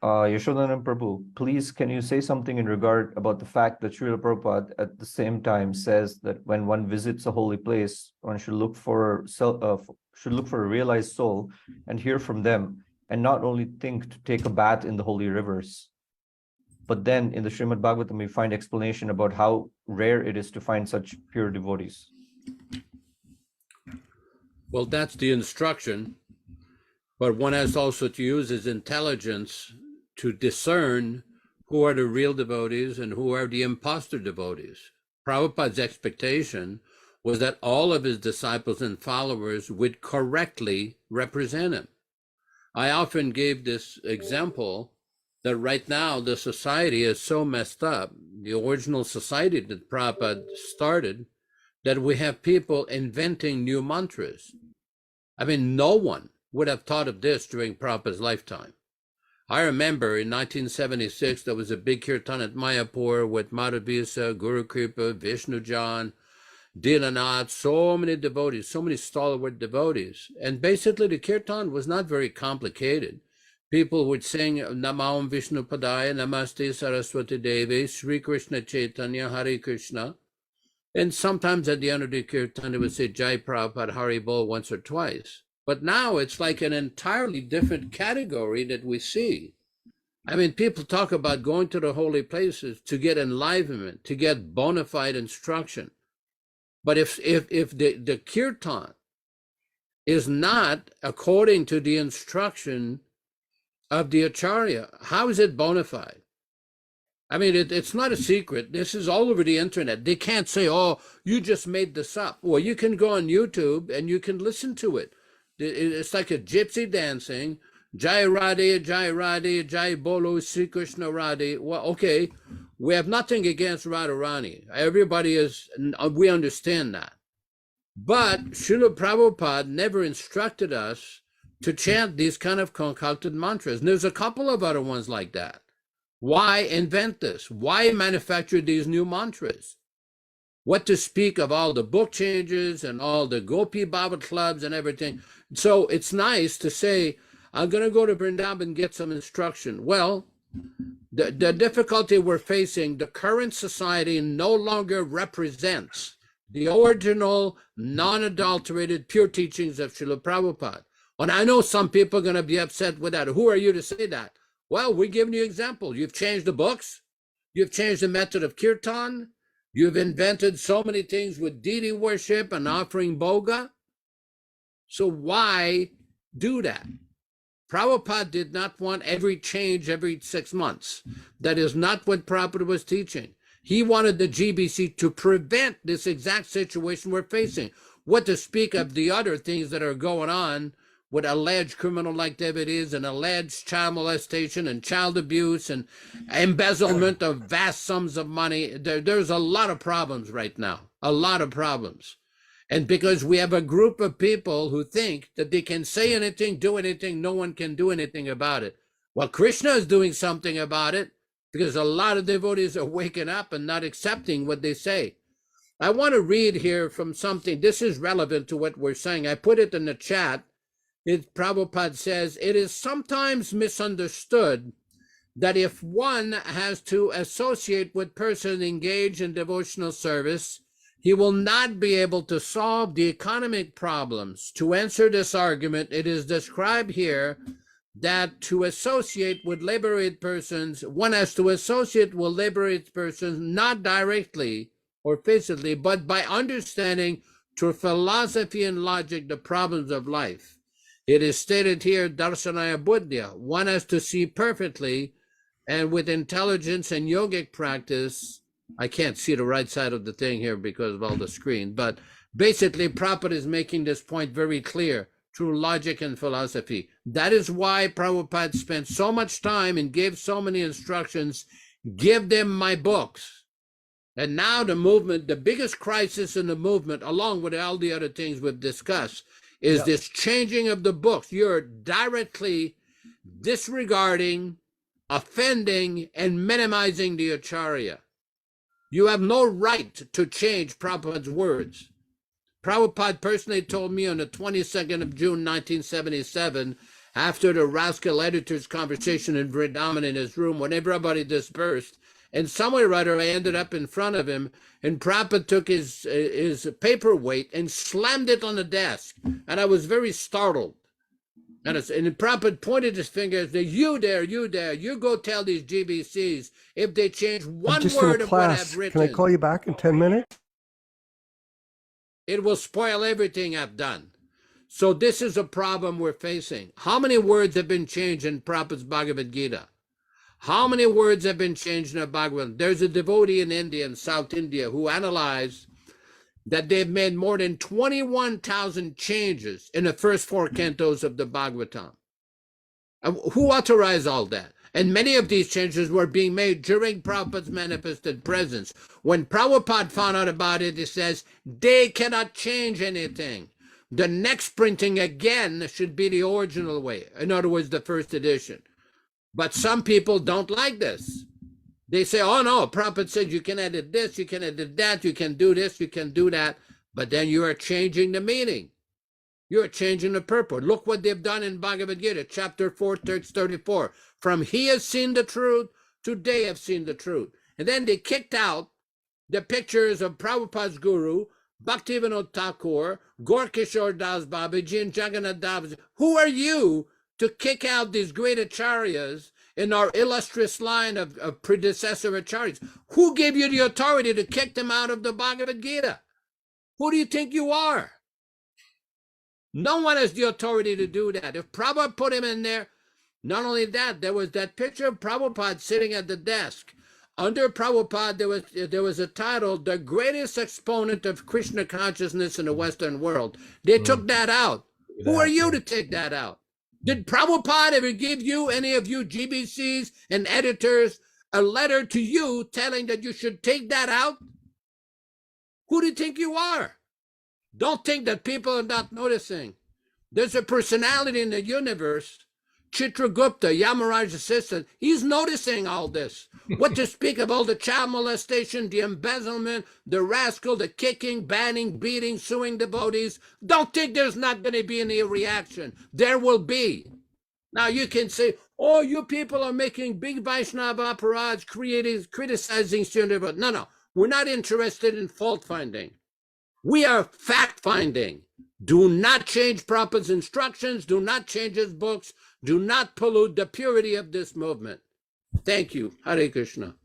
Yashodhanam Prabhu, please can you say something in regard about the fact that Srila Prabhupada at the same time says that when one visits a holy place, one should look for a realized soul and hear from them, and not only think to take a bath in the holy rivers. But then in the Srimad Bhagavatam, we find explanation about how rare it is to find such pure devotees. Well, that's the instruction, but one has also to use his intelligence to discern who are the real devotees and who are the imposter devotees. Prabhupada's expectation was that all of his disciples and followers would correctly represent him. I often gave this example that right now the society is so messed up, the original society that Prabhupada started, that we have people inventing new mantras. I mean, no one would have thought of this during Prabhupada's lifetime. I remember in 1976, there was a big kirtan at Mayapur with Madhavisa, Guru Kripa, Vishnu Jan, Dinanath, so many devotees, so many stalwart devotees. And basically the kirtan was not very complicated. People would sing Namam Vishnu Padaya, Namaste Saraswati Devi, Sri Krishna Chaitanya, Hare Krishna. And sometimes at the end of the kirtan, they would say Jai Prabhupada, Hari Bol once or twice. But now it's like an entirely different category that we see. I mean, people talk about going to the holy places to get enlightenment, to get bona fide instruction. But if the kirtan is not according to the instruction of the acharya, how is it bona fide? I mean, it's not a secret. This is all over the internet. They can't say, oh, you just made this up. Well, you can go on YouTube and you can listen to it. It's like a gypsy dancing. Jai Radhe, Jai Bolo, Sri Krishna Radhe. Well, okay, we have nothing against Radharani. Everybody is, we understand that. But Srila Prabhupada never instructed us to chant these kind of concocted mantras. And there's a couple of other ones like that. Why invent this? Why manufacture these new mantras? What to speak of all the book changes and all the Gopi Baba clubs and everything. So it's nice to say, I'm going to go to Vrindavan and get some instruction. Well, the difficulty we're facing, the current society no longer represents the original, non-adulterated, pure teachings of Srila Prabhupada. And I know some people are going to be upset with that. Who are you to say that? Well, we're giving you examples. You've changed the books. You've changed the method of kirtan. You've invented so many things with deity worship and offering boga. So why do that? Prabhupada did not want every change every 6 months. That is not what Prabhupada was teaching. He wanted the GBC to prevent this exact situation we're facing. What to speak of the other things that are going on with alleged criminal activities and alleged child molestation and child abuse and embezzlement of vast sums of money. There's a lot of problems right now, a lot of problems. And because we have a group of people who think that they can say anything, do anything, no one can do anything about it. Well, Krishna is doing something about it because a lot of devotees are waking up and not accepting what they say. I want to read here from something. This is relevant to what we're saying. I put it in the chat. Prabhupada says, it is sometimes misunderstood that if one has to associate with persons engaged in devotional service, he will not be able to solve the economic problems. To answer this argument, it is described here that to associate with liberated persons, one has to associate with liberated persons not directly or physically, but by understanding through philosophy and logic the problems of life. It is stated here, darshanaya buddhya, one has to see perfectly and with intelligence and yogic practice. I can't see the right side of the thing here because of all the screen, but basically Prabhupada is making this point very clear through logic and philosophy. That is why Prabhupada spent so much time and gave so many instructions, give them my books. And now the movement, the biggest crisis in the movement, along with all the other things we've discussed, is this changing of the books. You're directly disregarding, offending, and minimizing the acharya. You have no right to change Prabhupada's words. Prabhupada personally told me on the 22nd of June, 1977, after the rascal editor's conversation in Vrindavan in his room, when everybody dispersed, and somewhere or other I ended up in front of him, and Prabhupada took his paperweight and slammed it on the desk, and I was very startled. And Prabhupada pointed his finger and said, you there, you go tell these GBCs if they change one word of what I've written. Can I call you back in 10 minutes? It will spoil everything I've done. So this is a problem we're facing. How many words have been changed in Prabhupada's Bhagavad Gita? How many words have been changed in the Bhagavad? There's a devotee in India, in South India, who analyzed that they've made more than 21,000 changes in the first 4 cantos of the Bhagavatam. Who authorized all that? And many of these changes were being made during Prabhupada's manifested presence. When Prabhupada found out about it, he says, they cannot change anything. The next printing again should be the original way. In other words, the first edition. But some people don't like this. They say, oh no, Prabhupada said you can edit this, you can edit that, you can do this, you can do that. But then you are changing the meaning. You're changing the purport. Look what they've done in Bhagavad Gita, chapter 4, text 34. From he has seen the truth to they have seen the truth. And then they kicked out the pictures of Prabhupada's guru, Bhaktivinoda Thakur, Gorkishore Das Babaji, and Jagannath Das. Who are you to kick out these great acharyas in our illustrious line of predecessor acharyas? Who gave you the authority to kick them out of the Bhagavad Gita? Who do you think you are? No one has the authority to do that. If Prabhupada put him in there, not only that, there was that picture of Prabhupada sitting at the desk. Under Prabhupada, there was a title, the greatest exponent of Krishna consciousness in the Western world. They took that out. Who are you to take that out? Did Prabhupada ever give you, any of you GBCs and editors, a letter to you telling that you should take that out? Who do you think you are? Don't think that people are not noticing. There's a personality in the universe, Chitragupta, Yamaraj's assistant. He's noticing all this. What to speak of all the child molestation, the embezzlement, the rascal, the kicking, banning, beating, suing devotees. Don't think there's not going to be any reaction. There will be. Now you can say, oh, you people are making big Vaishnava apparats, criticizing Srinavar. No. We're not interested in fault finding. We are fact finding. Do not change Prabhupada's instructions. Do not change his books. Do not pollute the purity of this movement. Thank you. Hare Krishna.